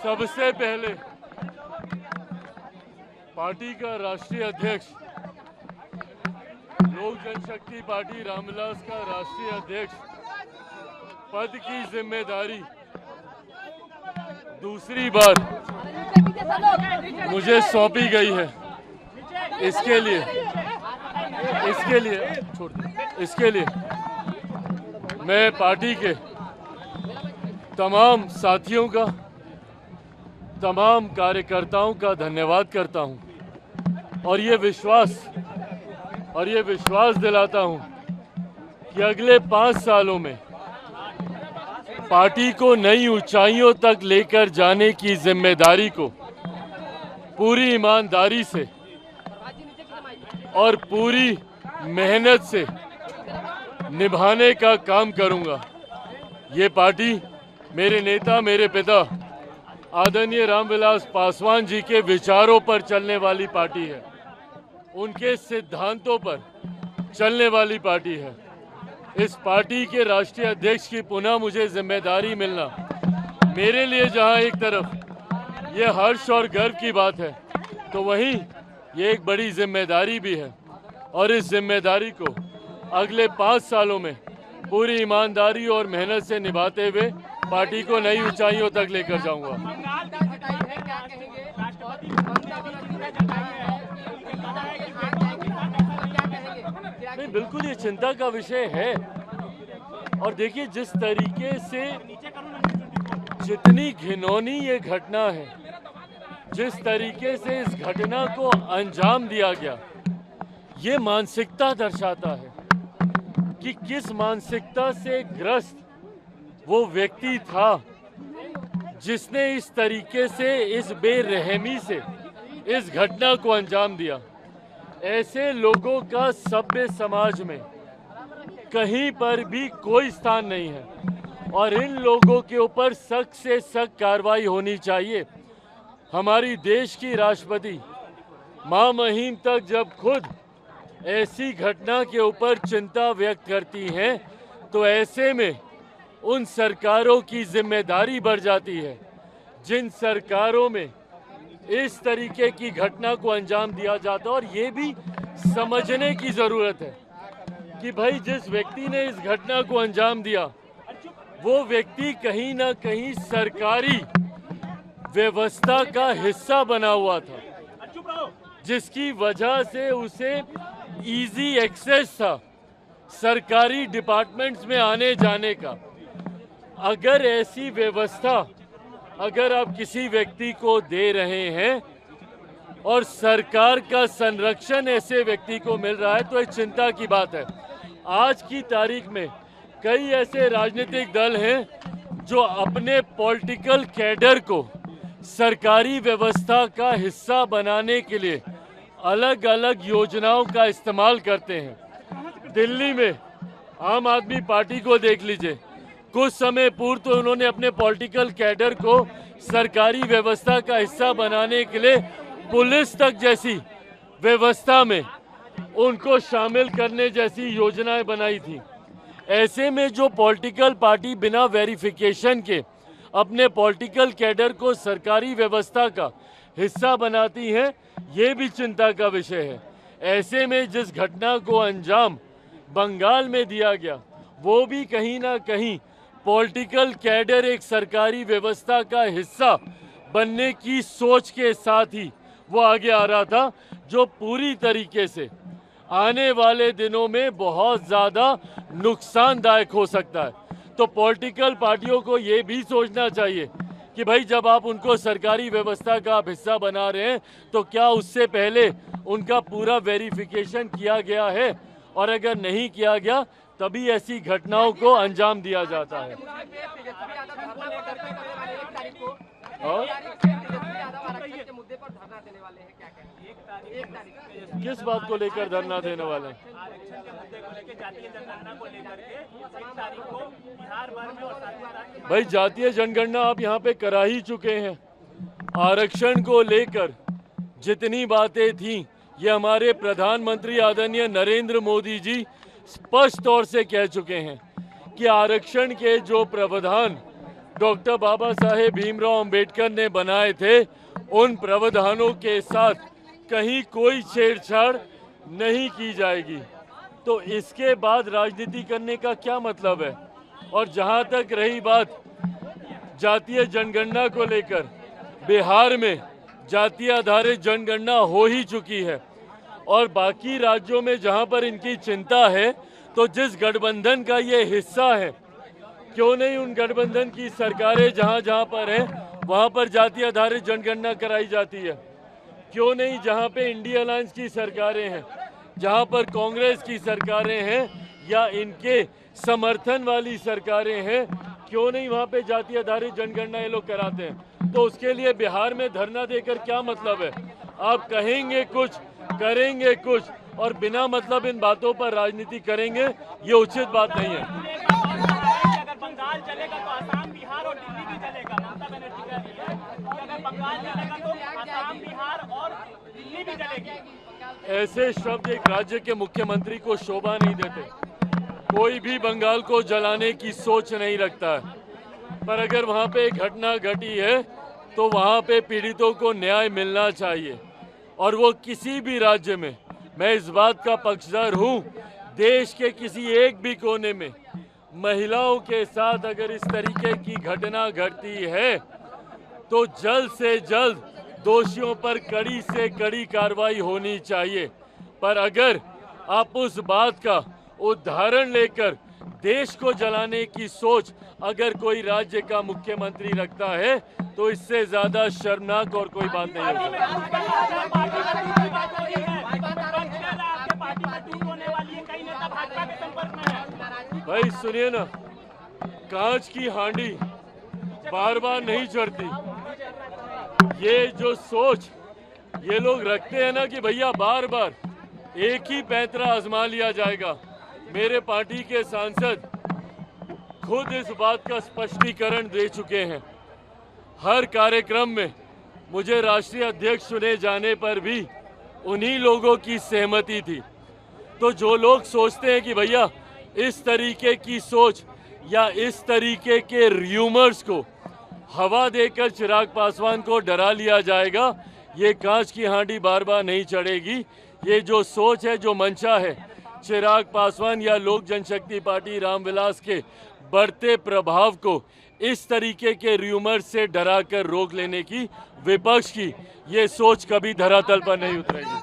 सबसे पहले पार्टी का राष्ट्रीय अध्यक्ष, लोक जनशक्ति पार्टी रामविलास का राष्ट्रीय अध्यक्ष पद की जिम्मेदारी दूसरी बार मुझे सौंपी गई है। इसके लिए मैं पार्टी के तमाम साथियों का, तमाम कार्यकर्ताओं का धन्यवाद करता हूं और ये विश्वास दिलाता हूं कि अगले 5 सालों में पार्टी को नई ऊंचाइयों तक लेकर जाने की जिम्मेदारी को पूरी ईमानदारी से और पूरी मेहनत से निभाने का काम करूंगा। ये पार्टी मेरे नेता, मेरे पिता आदरणीय रामविलास पासवान जी के विचारों पर चलने वाली पार्टी है, उनके सिद्धांतों पर चलने वाली पार्टी है। इस पार्टी के राष्ट्रीय अध्यक्ष की पुनः मुझे जिम्मेदारी मिलना मेरे लिए जहां एक तरफ ये हर्ष और गर्व की बात है, तो वहीं ये एक बड़ी जिम्मेदारी भी है और इस जिम्मेदारी को अगले 5 सालों में पूरी ईमानदारी और मेहनत से निभाते हुए पार्टी को नई ऊंचाइयों तक लेकर जाऊंगा। नहीं, बिल्कुल ये चिंता का विषय है। और देखिए, जिस तरीके से जितनी घिनौनी ये घटना है, जिस तरीके से इस घटना को अंजाम दिया गया, ये मानसिकता दर्शाता है कि किस मानसिकता से ग्रस्त वो व्यक्ति था जिसने इस तरीके से, इस बेरहमी से इस घटना को अंजाम दिया। ऐसे लोगों का सभ्य समाज में कहीं पर भी कोई स्थान नहीं है और इन लोगों के ऊपर सख्त से सख्त कार्रवाई होनी चाहिए। हमारी देश की राष्ट्रपति मां महिम तक जब खुद ऐसी घटना के ऊपर चिंता व्यक्त करती हैं, तो ऐसे में उन सरकारों की जिम्मेदारी बढ़ जाती है जिन सरकारों में इस तरीके की घटना को अंजाम दिया जाता है। और ये भी समझने की जरूरत है कि भाई, जिस व्यक्ति ने इस घटना को अंजाम दिया वो व्यक्ति कहीं ना कहीं सरकारी व्यवस्था का हिस्सा बना हुआ था, जिसकी वजह से उसे इजी एक्सेस था सरकारी डिपार्टमेंट्स में आने जाने का। अगर ऐसी व्यवस्था अगर आप किसी व्यक्ति को दे रहे हैं और सरकार का संरक्षण ऐसे व्यक्ति को मिल रहा है, तो एक चिंता की बात है। आज की तारीख में कई ऐसे राजनीतिक दल हैं जो अपने पॉलिटिकल कैडर को सरकारी व्यवस्था का हिस्सा बनाने के लिए अलग अलग योजनाओं का इस्तेमाल करते हैं। दिल्ली में आम आदमी पार्टी को देख लीजिए, कुछ समय पूर्व तो उन्होंने अपने पॉलिटिकल कैडर को सरकारी व्यवस्था का हिस्सा बनाने के लिए पुलिस तक जैसी व्यवस्था में उनको शामिल करने जैसी योजनाएं बनाई थी। ऐसे में जो पॉलिटिकल पार्टी बिना वेरिफिकेशन के अपने पॉलिटिकल कैडर को सरकारी व्यवस्था का हिस्सा बनाती हैं, ये भी चिंता का विषय है। ऐसे में जिस घटना को अंजाम बंगाल में दिया गया, वो भी कहीं ना कहीं पॉलिटिकल कैडर एक सरकारी व्यवस्था का हिस्सा बनने की सोच के साथ ही वो आगे आ रहा था, जो पूरी तरीके से आने वाले दिनों में बहुत ज़्यादा नुकसानदायक हो सकता है। तो पॉलिटिकल पार्टियों को ये भी सोचना चाहिए कि भाई, जब आप उनको सरकारी व्यवस्था का आप हिस्सा बना रहे हैं, तो क्या उससे पहले उनका पूरा वेरिफिकेशन किया गया है, और अगर नहीं किया गया तभी ऐसी घटनाओं को अंजाम दिया जाता है। किस बात को लेकर धरना देने वाले हैं? भाई, जातीय जनगणना आप यहाँ पे करा ही चुके हैं। आरक्षण को लेकर जितनी बातें थी, ये हमारे प्रधानमंत्री आदरणीय नरेंद्र मोदी जी स्पष्ट तौर से कह चुके हैं कि आरक्षण के जो प्रावधान डॉक्टर बाबा साहेब भीमराव अंबेडकर ने बनाए थे, उन प्रावधानों के साथ कहीं कोई छेड़छाड़ नहीं की जाएगी। तो इसके बाद राजनीति करने का क्या मतलब है? और जहां तक रही बात जातीय जनगणना को लेकर, बिहार में जातीय आधारित जनगणना हो ही चुकी है और बाकी राज्यों में जहां पर इनकी चिंता है, तो जिस गठबंधन का ये हिस्सा है, क्यों नहीं उन गठबंधन की सरकारें जहां जहां पर है वहां पर जातीय आधारित जनगणना कराई जाती है? क्यों नहीं जहां पे इंडिया अलायंस की सरकारें हैं, जहां पर कांग्रेस की सरकारें हैं या इनके समर्थन वाली सरकारें हैं, क्यों नहीं वहां पे जातीय आधारित जनगणना ये लोग कराते हैं? तो उसके लिए बिहार में धरना देकर क्या मतलब है? आप कहेंगे कुछ, करेंगे कुछ और बिना मतलब इन बातों पर राजनीति करेंगे, ये उचित बात नहीं है। अगर बंगाल चलेगा तो आसाम, बिहार और दिल्ली भी चलेगा। ममता बनर्जी कह रही है कि अगर बंगाल चलेगा तो आसाम, बिहार और दिल्ली भी चलेगी। ऐसे शब्द एक राज्य के मुख्यमंत्री को शोभा नहीं देते। कोई भी बंगाल को जलाने की सोच नहीं रखता है, पर अगर वहां पे एक घटना घटी है तो वहां पे पीड़ितों को न्याय मिलना चाहिए और वो किसी भी राज्य में। मैं इस बात का पक्षधर हूं, देश के किसी एक भी कोने में महिलाओं के साथ अगर इस तरीके की घटना घटती है तो जल्द से जल्द दोषियों पर कड़ी से कड़ी कार्रवाई होनी चाहिए। पर अगर आप उस बात का उदाहरण लेकर देश को जलाने की सोच अगर कोई राज्य का मुख्यमंत्री रखता है तो इससे ज्यादा शर्मनाक और कोई बात नहीं हो सकती। भाई सुनिए ना, कांच की हांडी बार बार नहीं चढ़ती। ये जो सोच ये लोग रखते हैं ना कि भैया बार बार एक ही पैंतरा आजमा लिया जाएगा, मेरे पार्टी के सांसद खुद इस बात का स्पष्टीकरण दे चुके हैं। हर कार्यक्रम में मुझे राष्ट्रीय अध्यक्ष चुने जाने पर भी उन्हीं लोगों की सहमति थी। तो जो लोग सोचते हैं कि भैया इस तरीके की सोच या इस तरीके के र्यूमर्स को हवा देकर चिराग पासवान को डरा लिया जाएगा, ये कांच की हांडी बार बार नहीं चढ़ेगी। ये जो सोच है, जो मंशा है चिराग पासवान या लोक जनशक्ति पार्टी रामविलास के बढ़ते प्रभाव को इस तरीके के र्यूमर से डराकर रोक लेने की, विपक्ष की ये सोच कभी धरातल पर नहीं उतरेगी।